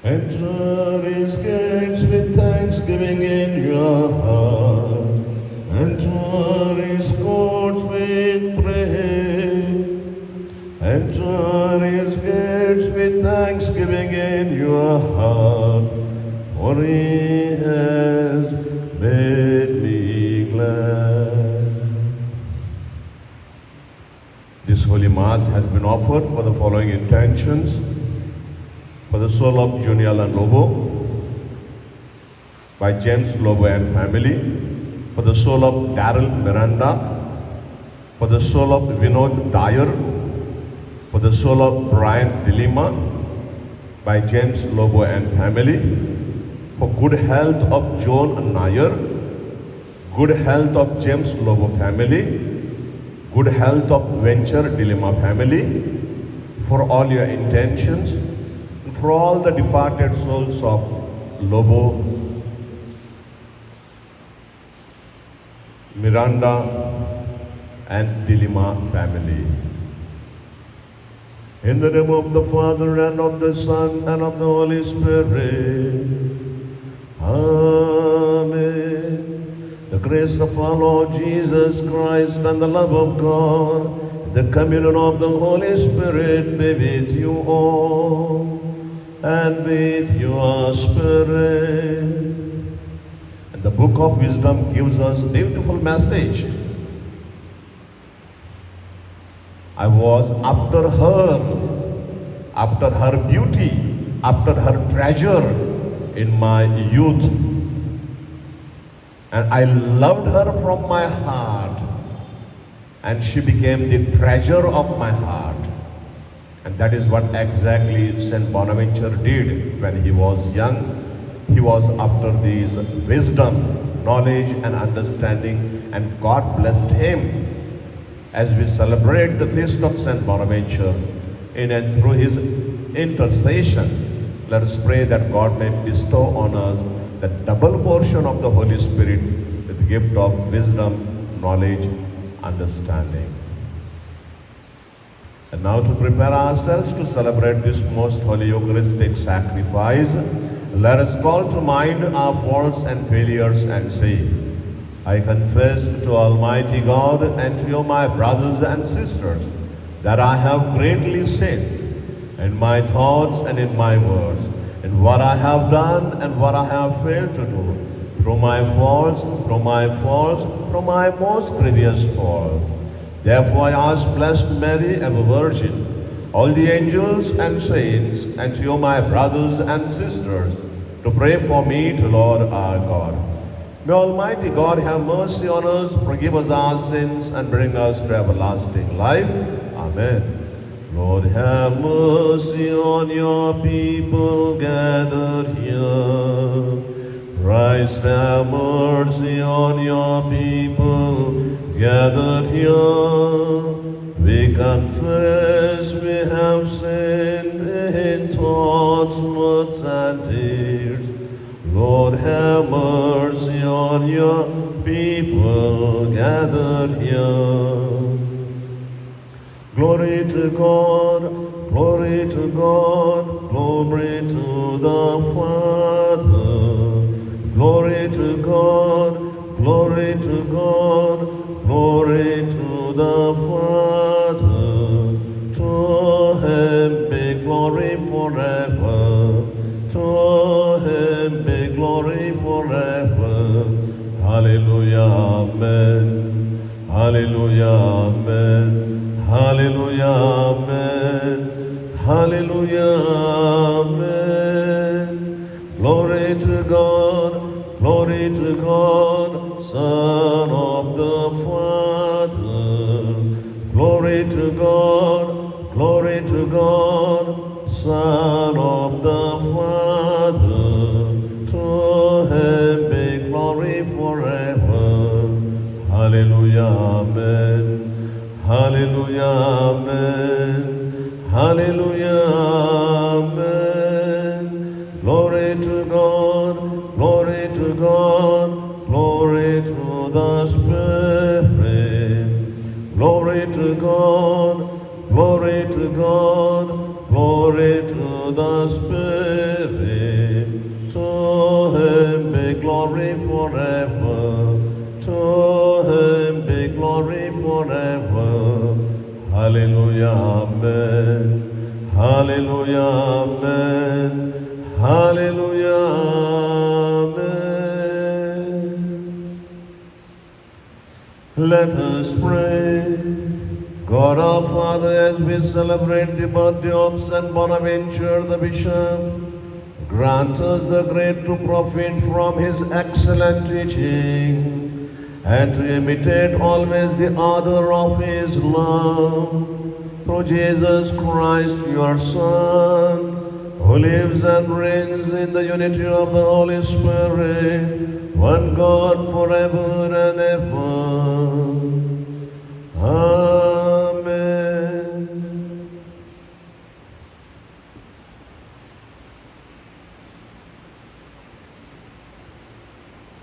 Enter his gates with thanksgiving in your heart. Enter his courts with praise. Enter his gates with thanksgiving in your heart. For he has made me glad. This Holy Mass has been offered for the following intentions. For the soul of Juniala Lobo, by James Lobo and family. For the soul of Daryl Miranda. For the soul of Vinod Dyer. For the soul of Brian Dilima, by James Lobo and family. For good health of Joan Nair. Good health of James Lobo family. Good health of Venture Dilima family. For all your intentions. For all the departed souls of Lobo, Miranda and Dilima family. In the name of the Father and of the Son and of the Holy Spirit. Amen. The grace of our Lord Jesus Christ and the love of God, the communion of the Holy Spirit be with you all. And with your spirit. And the book of wisdom gives us a beautiful message. I was after her beauty, after her treasure in my youth. And I loved her from my heart. And she became the treasure of my heart. And that is what exactly Saint Bonaventure did when he was young. He was after these wisdom, knowledge and understanding, and God blessed him. As we celebrate the feast of Saint Bonaventure, in and through his intercession, let us pray that God may bestow on us the double portion of the Holy Spirit with the gift of wisdom, knowledge, understanding. And now to prepare ourselves to celebrate this most holy Eucharistic sacrifice, let us call to mind our faults and failures and say, I confess to Almighty God and to you, my brothers and sisters, that I have greatly sinned in my thoughts and in my words, in what I have done and what I have failed to do, through my faults, through my most grievous fault. Therefore I ask Blessed Mary, ever Virgin, all the angels and saints, and to you, my brothers and sisters, to pray for me to Lord our God. May Almighty God have mercy on us, forgive us our sins, and bring us to everlasting life. Amen. Lord, have mercy on your people gathered here. Christ, have mercy on your people gathered here. We confess we have sinned in thoughts, words, and deeds. Lord, have mercy on your people gathered here. Glory to God, glory to God, glory to the Father. Glory to God, glory to God, glory to the Father. To him be glory forever. To him be glory forever. Hallelujah, amen. Hallelujah, amen. Hallelujah, amen. Hallelujah, amen. Glory to God, glory to God, Son of the Father. Glory to God, glory to God, Son of the Father. To him be glory forever. Hallelujah, amen. Hallelujah, amen. Hallelujah, amen. Glory to God, glory to God, glory to the Spirit. Glory to God, glory to God, glory to the Spirit. glory forever. To him be glory forever. Hallelujah, amen. Hallelujah, amen. Hallelujah, amen. Let us pray. God our Father, as we celebrate the birthday of St. Bonaventure the Bishop, grant us the grace to profit from his excellent teaching and to imitate always the order of his love. Through Jesus Christ, your Son, who lives and reigns in the unity of the Holy Spirit, one God forever and ever. Amen.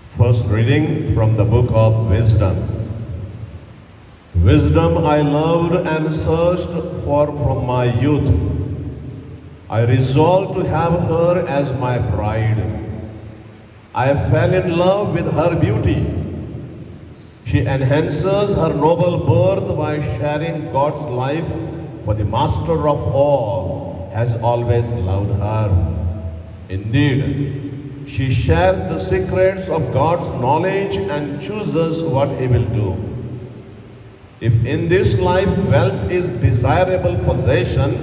First reading from the book of Wisdom. Wisdom I loved and searched for from my youth. I resolved to have her as my bride. I fell in love with her beauty. She enhances her noble birth by sharing God's life, for the Master of all has always loved her. Indeed, she shares the secrets of God's knowledge and chooses what he will do. If in this life wealth is desirable possession,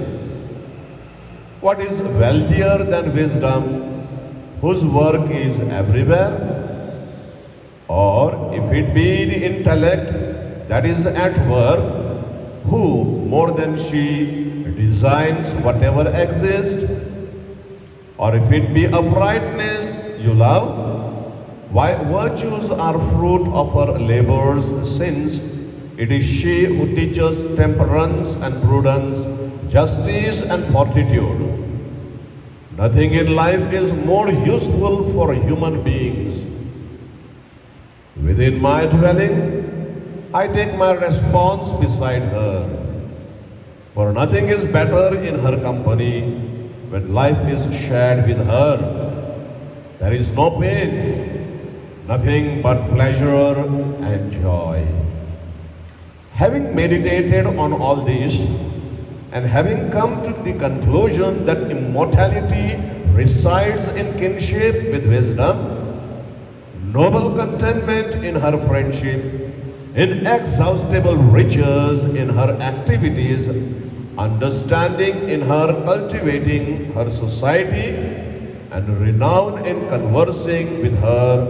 what is wealthier than wisdom, whose work is everywhere? Or if it be the intellect that is at work, who more than she designs whatever exists? Or if it be uprightness you love, why virtues are fruit of her labors, since it is she who teaches temperance and prudence, justice and fortitude. Nothing in life is more useful for human beings. Within my dwelling, I take my response beside her. For nothing is better in her company when life is shared with her. There is no pain, nothing but pleasure and joy. Having meditated on all this, and having come to the conclusion that immortality resides in kinship with wisdom, noble contentment in her friendship, inexhaustible riches in her activities, understanding in her cultivating her society, and renown in conversing with her,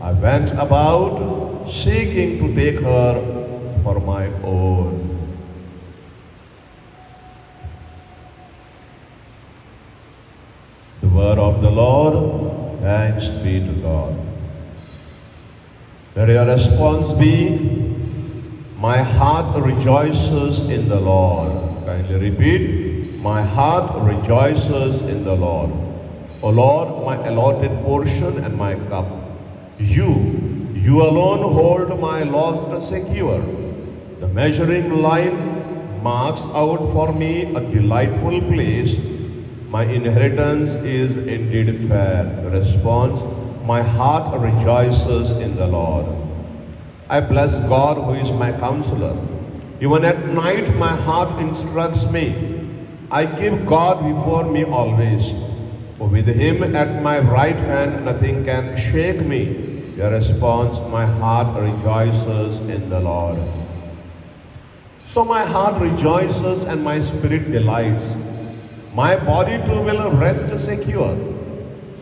I went about seeking to take her for my own. The word of the Lord. Thanks be to God. Let your response be, my heart rejoices in the Lord. Kindly repeat, my heart rejoices in the Lord. O Lord, my allotted portion and my cup. You alone hold my lost secure. The measuring line marks out for me a delightful place. My inheritance is indeed fair. Response, my heart rejoices in the Lord. I bless God who is my counselor. Even at night my heart instructs me. I keep God before me always. For with him at my right hand nothing can shake me. Your response, my heart rejoices in the Lord. So my heart rejoices and my spirit delights. My body too will rest secure.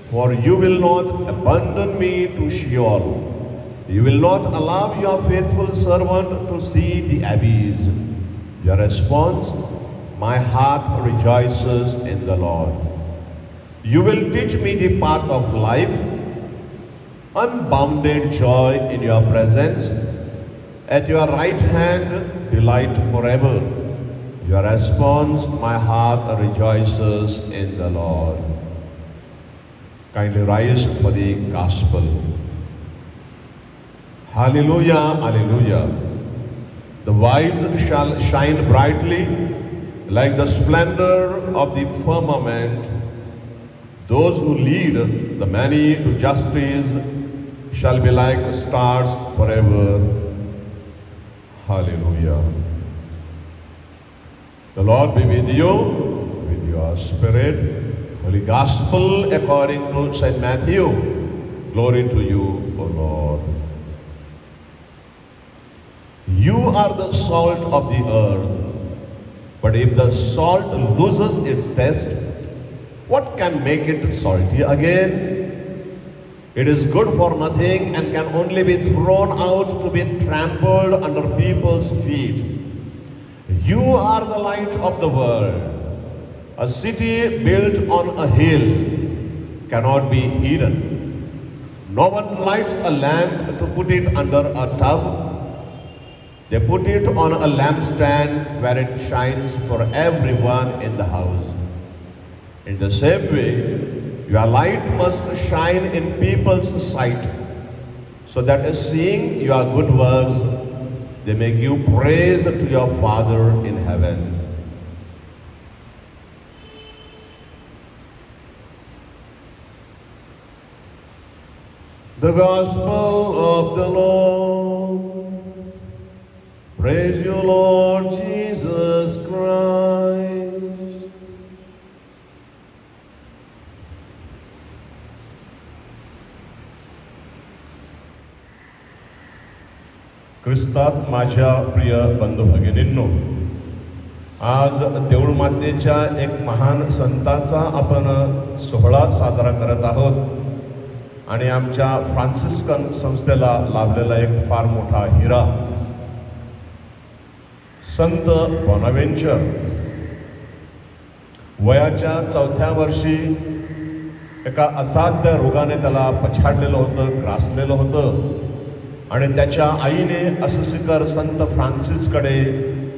For you will not abandon me to Sheol. You will not allow your faithful servant to see the abyss. Your response, my heart rejoices in the Lord. You will teach me the path of life. Unbounded joy in your presence. At your right hand, delight forever. Your response, my heart rejoices in the Lord. Kindly rise for the gospel. Hallelujah, hallelujah. The wise shall shine brightly like the splendor of the firmament. Those who lead the many to justice shall be like stars forever. Hallelujah. The Lord be with you, with your spirit. Holy Gospel according to St. Matthew. Glory to you, O Lord. You are the salt of the earth. But if the salt loses its taste, what can make it salty again? It is good for nothing and can only be thrown out to be trampled under people's feet. You are the light of the world. A city built on a hill cannot be hidden. No one lights a lamp to put it under a tub. They put it on a lampstand where it shines for everyone in the house. In the same way, your light must shine in people's sight, so that seeing your good works, they may give praise to your Father in heaven. The Gospel of the Lord. Praise you, Lord Jesus Christ. ख्रिस्तात माझ्या प्रिय बंधू भगिनींनो, आज देऊळ मातेच्या एक महान संताचा आपण सोहळा साजरा करत आहोत आणि आमच्या फ्रान्सिस्कन संस्थेला लाभलेला एक फार मोठा हिरा, संत बॉनाव्हेंचर. वयाच्या 4थ्या वर्षी एका असाध्य रोगाने त्याला पछाडलेलं होतं, ग्रासलेलं होतं आणि त्याच्या आईने अससीकर संत फ्रान्सिसकडे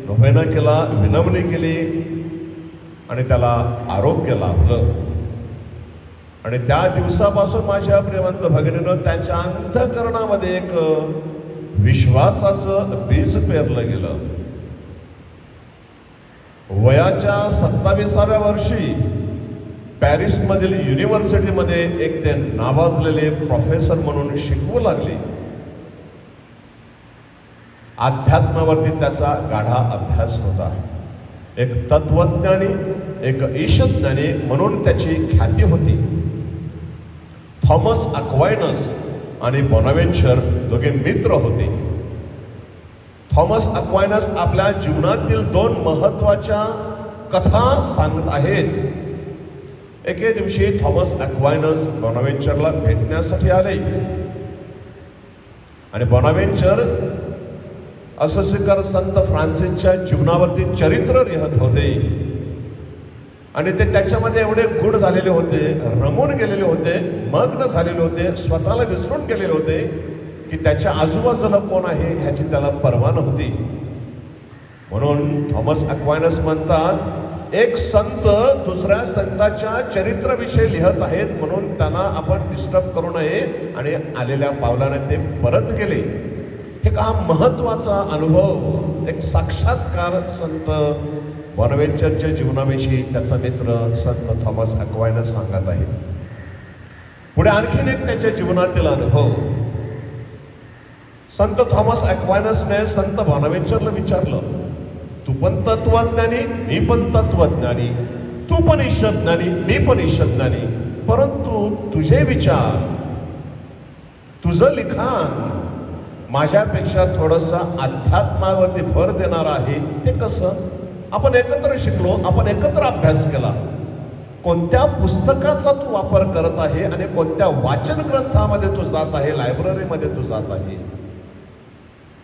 नोव्हेना केला, विनवणी केली आणि त्याला आरोग्य लाभलं. आणि त्या दिवसापासून माझ्या प्रियवंत भगिनीनं त्याच्या अंतःकरणामध्ये एक विश्वासाचं बीज पेरलं गेलं. वयाच्या 27व्या वर्षी पॅरिसमधील युनिव्हर्सिटीमध्ये एक ते नावाजलेले प्रोफेसर म्हणून शिकवू लागले. अध्यात्मावरती त्याचा गाढा अभ्यास होता. एक तत्वज्ञानी, एक ईशज्ञानी म्हणून त्याची ख्याती होती. थॉमस अक्वायनस आणि बॉनाव्हेंचर दोघे मित्र होते. थॉमस अक्वायनस आपल्या जीवनातील 2 महत्वाच्या कथा सांगत आहेत. एके दिवशी थॉमस अक्वायनस बॉनाव्हेंचरला भेटण्यासाठी आले आणि बॉनाव्हेंचर अससीकर संत फ्रान्सिसच्या जीवनावरती चरित्र लिहत होते आणि ते त्याच्यामध्ये एवढे गूढ झालेले होते, रमून गेलेले होते, मग्न झालेले होते, स्वतःला विसरून गेलेले होते की त्याच्या आजूबाजूला कोण आहे ह्याची त्याला पर्वा नव्हती. म्हणून थॉमस अक्वायनस म्हणतात, एक संत दुसऱ्या संताच्या चरित्राविषयी लिहत आहेत म्हणून त्यांना आपण डिस्टर्ब करू नये, आणि आलेल्या पावलाने ते परत गेले. हे का महत्वाचा अनुभव, एक साक्षात्कार संत बॉनाव्हेंचरच्या जीवनाविषयी त्याचा मित्र संत थॉमस अक्वायनस सांगत आहे. पुढे आणखीन एक त्याच्या जीवनातील अनुभव. संत थॉमस अक्वायनसने संत बॉनाव्हेंचरला विचारलं, तू पण तत्वज्ञानी, मी पण तत्वज्ञानी, तू पण ईशज्ञानी, मी पण ईशज्ञानी, परंतु तुझे विचार, तुझं लिखाण माझ्यापेक्षा थोडंसं अध्यात्मावरती भर देणार आहे. ते कसं? आपण एकत्र शिकलो, आपण एकत्र अभ्यास केला. कोणत्या पुस्तकाचा तू वापर करत आहे आणि कोणत्या वाचन ग्रंथामध्ये तू जात आहे, लायब्ररीमध्ये तू जात आहे?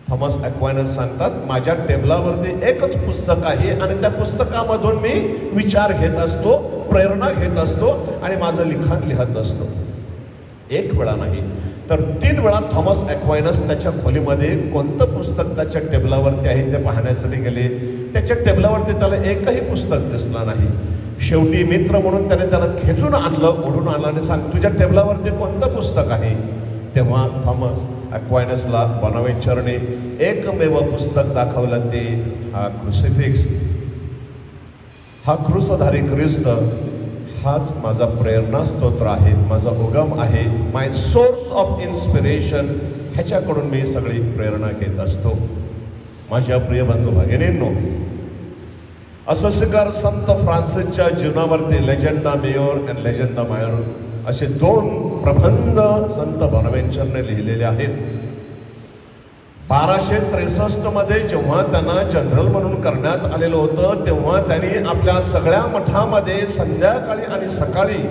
थॉमस अक्वायनस सांगतात, माझ्या टेबलावरती एकच पुस्तक आहे आणि त्या पुस्तकामधून मी विचार घेत असतो, प्रेरणा घेत असतो आणि माझं लिखाण लिहत असतो. एक वेळा नाही तर 3 वेळा थॉमस अक्वायनस त्याच्या खोलीमध्ये कोणतं पुस्तक त्याच्या टेबलावरती आहे ते पाहण्यासाठी गेले. त्याच्या टेबलावरती त्याला एकही पुस्तक दिसलं नाही. शेवटी मित्र म्हणून त्याला खेचून आणलं, ओढून आणलं आणि सांग, तुझ्या टेबलावरती कोणतं पुस्तक आहे? तेव्हा थॉमस अक्वायनसला बॉनाव्हेंचरने एकमेव पुस्तक दाखवलं, ते हा क्रुसिफिक्स, हा क्रूसधारी ख्रिस्त, हाच माझा प्रेरणा स्तोत्र आहे, माझा उगम आहे, माय सोर्स ऑफ इन्स्पिरेशन. ह्याच्याकडून मी सगळी प्रेरणा घेत असतो. माझ्या प्रिय बंधू भगिनींनो, असस्यकार संत फ्रान्सिसच्या जीवनावरती लेजंडा मेयोर अँड लेजंडा मायोर असे 2 प्रबंध संत बोनाव्हेंचरने लिहिलेले आहेत. 1263 मध्ये जेव्हा त्यांना जनरल म्हणून करण्यात आलेलं होतं, तेव्हा त्यांनी आपल्या सगळ्या मठामध्ये संध्याकाळी आणि सकाळी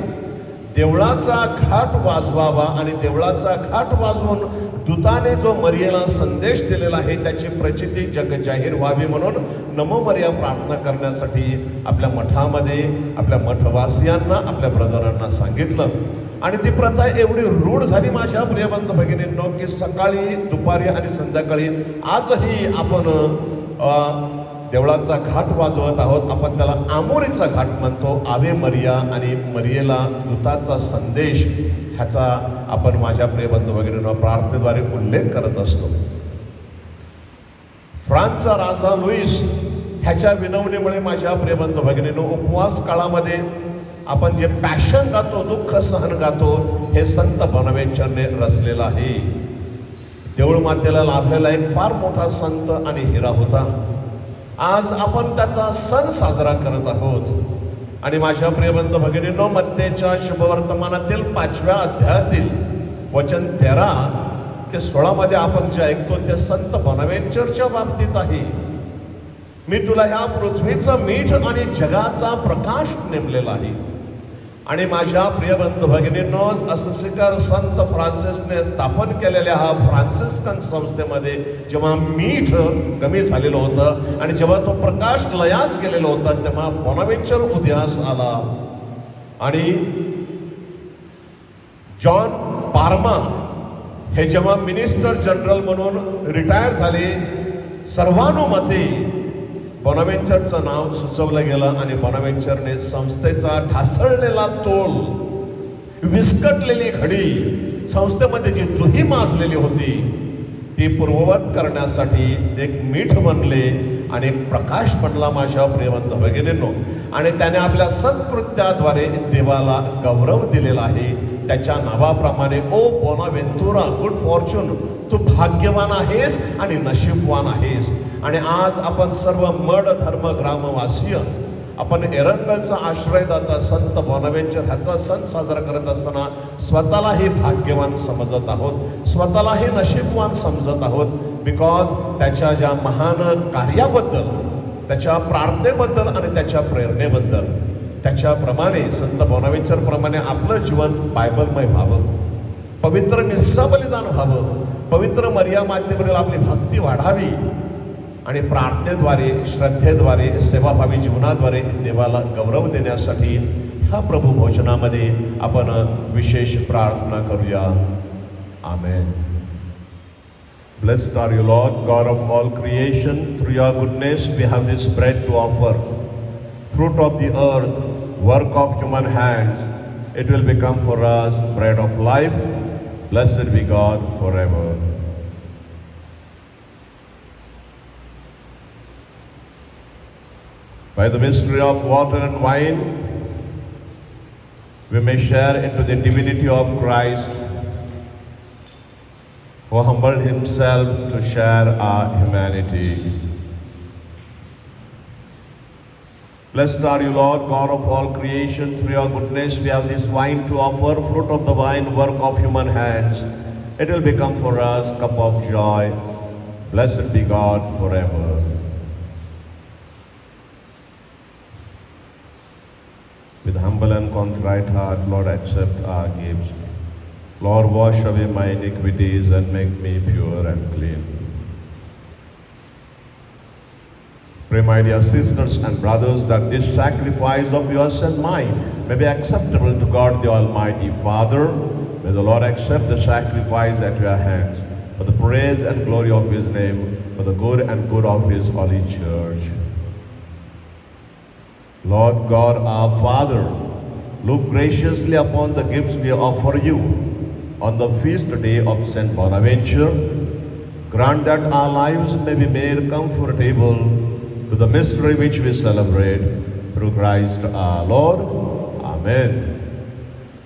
देवळाचा घाट वाजवावा आणि देवळाचा घाट वाजवून दूताने जो मरियेला संदेश दिलेला आहे त्याची प्रचिती जग जाहीर व्हावी म्हणून नमो मरिया प्रार्थना करण्यासाठी आपल्या मठामध्ये आपल्या मठवासियांना, आपल्या ब्रदरांना सांगितलं. आणि ती प्रथा एवढी रूढ झाली माझ्या प्रिय बंधू भगिनींनो, की सकाळी, दुपारी आणि संध्याकाळी आजही आपण देवळाचा घाट वाजवत आहोत. आपण त्याला आमोरीचा घाट म्हणतो. आवे मरिया आणि मरियेला दूताचा संदेश ह्याचा आपण माझ्या प्रिय बंधू भगिनींनो प्रार्थनेद्वारे उल्लेख करत असतो. फ्रान्सचा राजा लुईस ह्याच्या विनवणीमुळे माझ्या प्रिय बंधू भगिनींनो उपवास काळामध्ये आपण जे पॅशन गातो, दुःख सहन गातो, हे संत बोनाव्हेंचरने रचलेलं आहे. देऊळ मातेला लाभलेला एक फार मोठा संत आणि हिरा होता. आज आपण त्याचा सण साजरा करत आहोत. आणि माझ्या प्रिय बंधू भगिनींनो, मत्तेच्या शुभवर्तमानातील 5व्या अध्यायातील वचन 13 ते 16 मध्ये आपण जे ऐकतो ते संत बोनाव्हेंचरच्या बाबतीत आहे. मी तुला ह्या पृथ्वीचं मीठ आणि जगाचा प्रकाश नेमलेला आहे. आणि माझ्या प्रिय बंधू भगिनींनो, असस्यकार संत फ्रान्सिसने स्थापन केलेल्या हा फ्रान्सिस्कन संस्थेमध्ये जेव्हा मीठ कमी झालेलं होतं आणि जेव्हा तो प्रकाश लयास गेलेला होता, तेव्हा बोनाव्हेंचर उदयास आला. आणि जॉन पार्मा हे जेव्हा मिनिस्टर जनरल म्हणून रिटायर झाले, सर्वानुमते बोनाव्हेंचरचं नाव सुचवलं गेलं आणि बोनाव्हेंचरने संस्थेचा ढासळलेला तोल, विस्कटलेली घडी, संस्थेमध्ये जी दुही माजलेली होती ती पूर्ववत करण्यासाठी एक मीठ बनले आणि एक प्रकाश बनला माझ्या प्रियवंत भगिनींनो. आणि त्याने आपल्या सत्कृत्याद्वारे देवाला गौरव दिलेला आहे. त्याच्या नावाप्रमाणे ओ बोनाव्हेंतुरा, गुड फॉर्च्यून, तू भाग्यवान आहेस आणि नशीबवान आहेस. आणि आज आपण सर्व मड धर्म ग्रामवासीय आपण एरंगलचा आश्रयदाता संत बोनाव्हेंचर ह्याचा सण साजरा करत असताना स्वतःलाही भाग्यवान समजत आहोत, स्वतःलाही नशीबवान समजत आहोत. बिकॉज त्याच्या ज्या महान कार्याबद्दल, त्याच्या प्रार्थनेबद्दल आणि त्याच्या प्रेरणेबद्दल, त्याच्याप्रमाणे संत बोनाव्हेंचर प्रमाणे आपलं जीवन बायबलमय व्हावं, पवित्र निस्सा बलिदान व्हावं, पवित्र मरिया मातेवरील आपली भक्ती वाढावी आणि प्रार्थनेद्वारे, श्रद्धेद्वारे, सेवाभावी जीवनाद्वारे देवाला गौरव देण्यासाठी ह्या प्रभू भोजनामध्ये आपण विशेष प्रार्थना करूया. आमेन. Blessed are you, Lord, God of all creation. Through your goodness we have this bread to offer, fruit of the earth, work of human hands. It will become for us bread of life. Blessed be God forever. By the mystery of water and wine, we may share into the divinity of Christ, who humbled himself to share our humanity. Blessed are you, Lord, God of all creation. Through your goodness we have this wine to offer, fruit of the vine, work of human hands. It will become for us cup of joy. Blessed be God forever. With humble and contrite heart, Lord, accept our gifts. Lord, wash away my iniquities and make me pure and clean. Pray, my dear sisters and brothers, that this sacrifice of yours and mine may be acceptable to God the Almighty Father. May the Lord accept the sacrifice at your hands for the praise and glory of his name, for the good and good of his holy church. Lord God, our Father, look graciously upon the gifts we offer you on the feast day of Saint Bonaventure. Grant that our lives may be made comfortable to the mystery which we celebrate through Christ our Lord. Amen. Amen.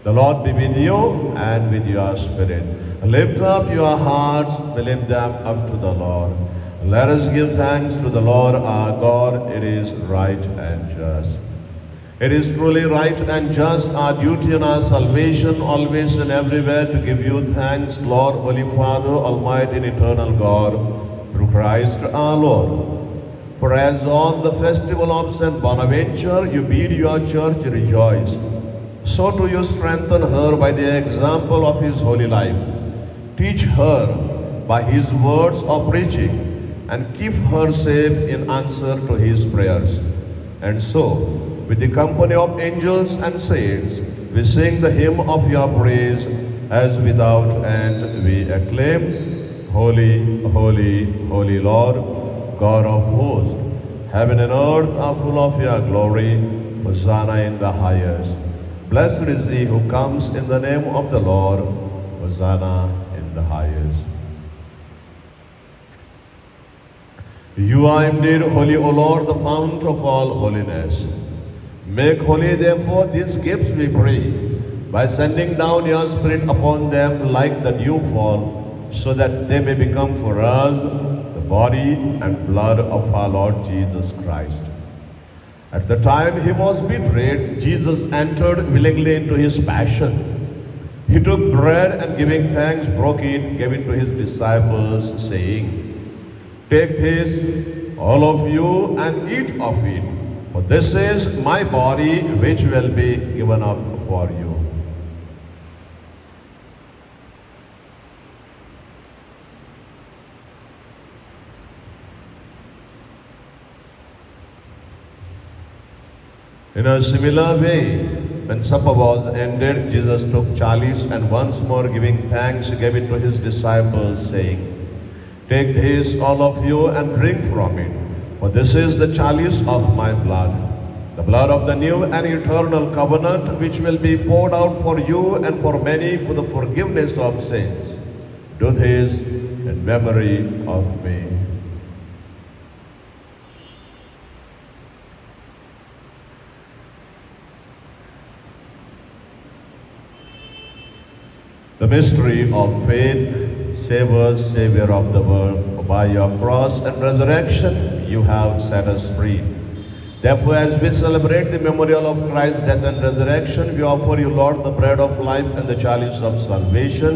The Lord be with you and with your spirit. Lift up your hearts, we lift them up to the Lord. Let us give thanks to the Lord our God. It is right and just. It is truly right and just, our duty and our salvation, always and everywhere, to give you thanks, Lord, Holy Father, Almighty and Eternal God, through Christ our Lord. For as on the festival of St. Bonaventure you bid your church rejoice, so do you strengthen her by the example of his holy life. Teach her by his words of preaching, and keep her safe in answer to his prayers. And so, with the company of angels and saints, we sing the hymn of your praise, as without end we acclaim, Holy, holy, holy Lord, God of hosts. Heaven and earth are full of your glory. Hosanna in the highest. Blessed is he who comes in the name of the Lord. Hosanna in the highest. You are indeed holy, O Lord, the fount of all holiness. Make holy, therefore, these gifts, we pray, by sending down your Spirit upon them like the dew fall, so that they may become for us the body and blood of our Lord Jesus Christ. At the time he was betrayed, Jesus entered willingly into his passion. He took bread and, giving thanks, broke it, gave it to his disciples, saying, "Take this, all of you, and eat of it, for this is my body which will be given up for you." In a similar way, when supper was ended, Jesus took chalice and, once more giving thanks, gave it to his disciples, saying, "Take this, all of you, and drink from it, for this is the chalice of my blood, the blood of the new and eternal covenant, which will be poured out for you and for many for the forgiveness of sins. Do this in memory of me." The mystery of faith. Save us, Savior of the world. By your cross and resurrection, you have set us free. Therefore, as we celebrate the memorial of Christ's death and resurrection, we offer you, Lord, the bread of life and the chalice of salvation,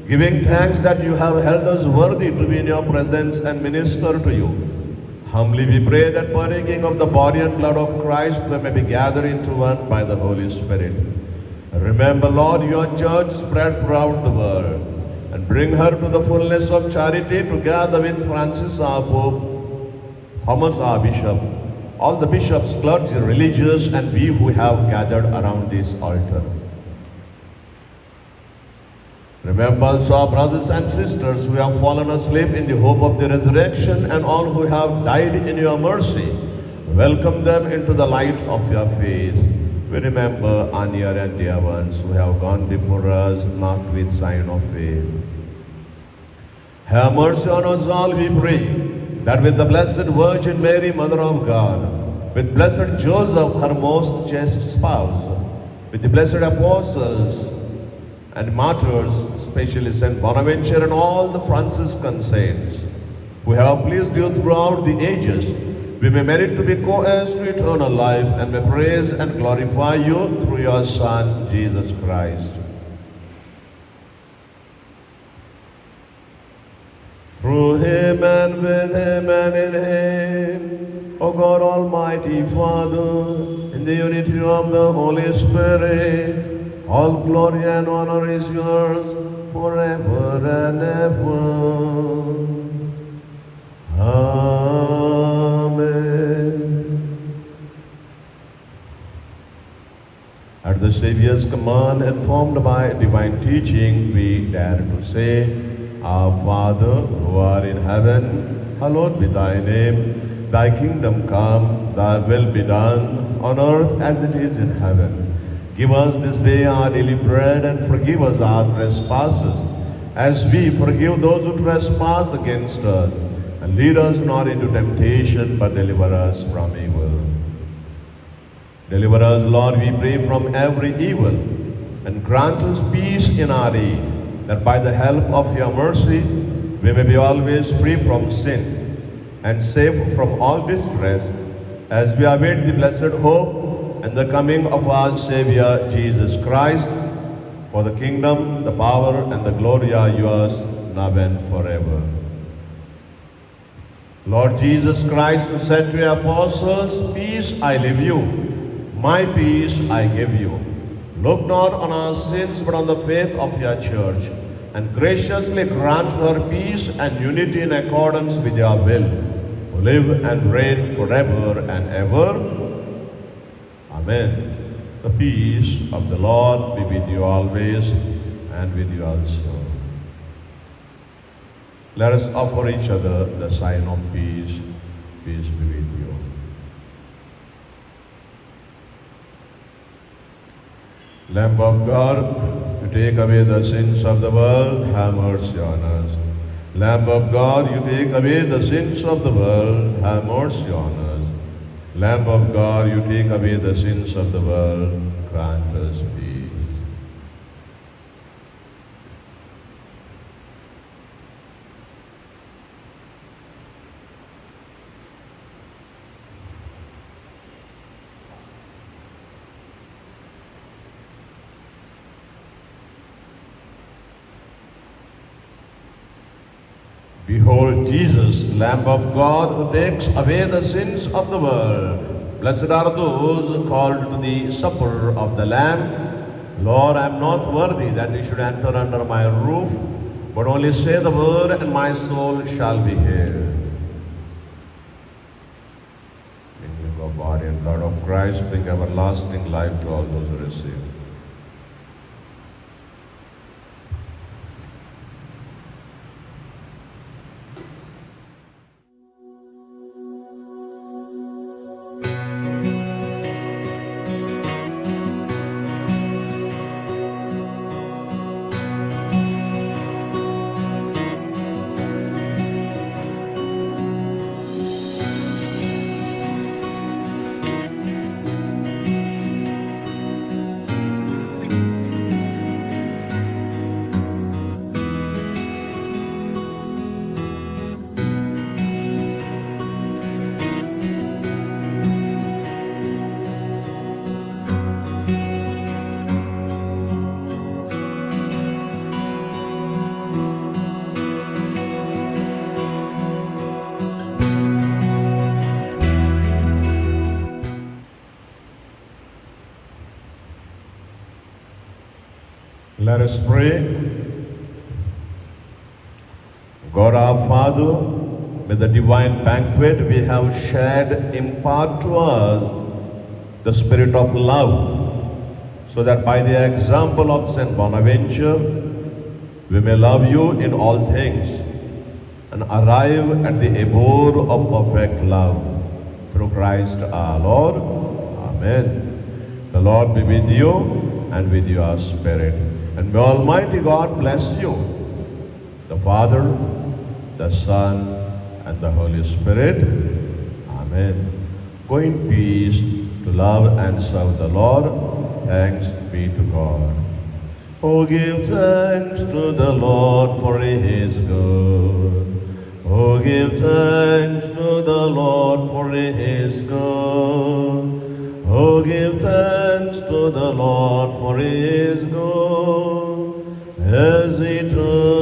giving thanks that you have held us worthy to be in your presence and minister to you. Humbly we pray that, partaking of the body and blood of Christ, we may be gathered into one by the Holy Spirit. Remember, Lord, your church spread throughout the world, and bring her to the fullness of charity, together with Francis our Pope, Thomas our Bishop, all the bishops, clergy, religious, and we who have gathered around this altar. Remember also our brothers and sisters who have fallen asleep in the hope of the resurrection, and all who have died in your mercy. Welcome them into the light of your face. We remember our near and dear ones who have gone before us, marked with sign of faith. Have mercy on us all, we pray, that with the Blessed Virgin Mary, Mother of God, with Blessed Joseph, her most chaste spouse, with the blessed apostles and martyrs, especially St. Bonaventure and all the Franciscan saints, who have pleased you throughout the ages, we may merit to be co-heirs to eternal life, and may praise and glorify you through your Son, Jesus Christ. Through him and with him and in him, O God, Almighty Father, in the unity of the Holy Spirit, all glory and honor is yours forever and ever. At the Saviour's command, informed by divine teaching, we dare to say, Our Father, who art in heaven, hallowed be thy name. Thy kingdom come, thy will be done, on earth as it is in heaven. Give us this day our daily bread, and forgive us our trespasses, as we forgive those who trespass against us. And lead us not into temptation, but deliver us from evil. Deliver us, Lord, we pray, from every evil, and grant us peace in our day, that by the help of your mercy we may be always free from sin and safe from all distress, as we await the blessed hope and the coming of our Savior Jesus Christ. For the kingdom, the power, and the glory are yours, now and forever. Lord Jesus Christ, who said to your apostles, "Peace I leave you, my peace I give you," look not on our sins, but on the faith of your church, and graciously grant her peace and unity in accordance with your will, who live and reign forever and ever. Amen. The peace of the Lord be with you always, and with you also. Let us offer each other the sign of peace. Peace be with you. Lamb of God, you take away the sins of the world, have mercy on us. Lamb of God, you take away the sins of the world, have mercy on us. Lamb of God, you take away the sins of the world, grant us peace. Behold Jesus, Lamb of God, who takes away the sins of the world. Blessed are those called to the supper of the Lamb. Lord, I am not worthy that you should enter under my roof, but only say the word, and my soul shall be healed. In the body and blood of Christ, bring everlasting life to all those who receive. Let us pray. God our Father, may the divine banquet we have shared impart to us the spirit of love, so that by the example of Saint Bonaventure, we may love you in all things and arrive at the abode of perfect love. Through Christ our Lord. Amen. The Lord be with you and with your spirit. And may Almighty God bless you, the Father, the Son, and the Holy Spirit. Amen. Go in peace to love and serve the Lord. Thanks be to God. Oh, give thanks to the Lord, for He is good. Oh, give thanks to the Lord, for He is good. Oh, give thanks to the Lord, for He is good, as He took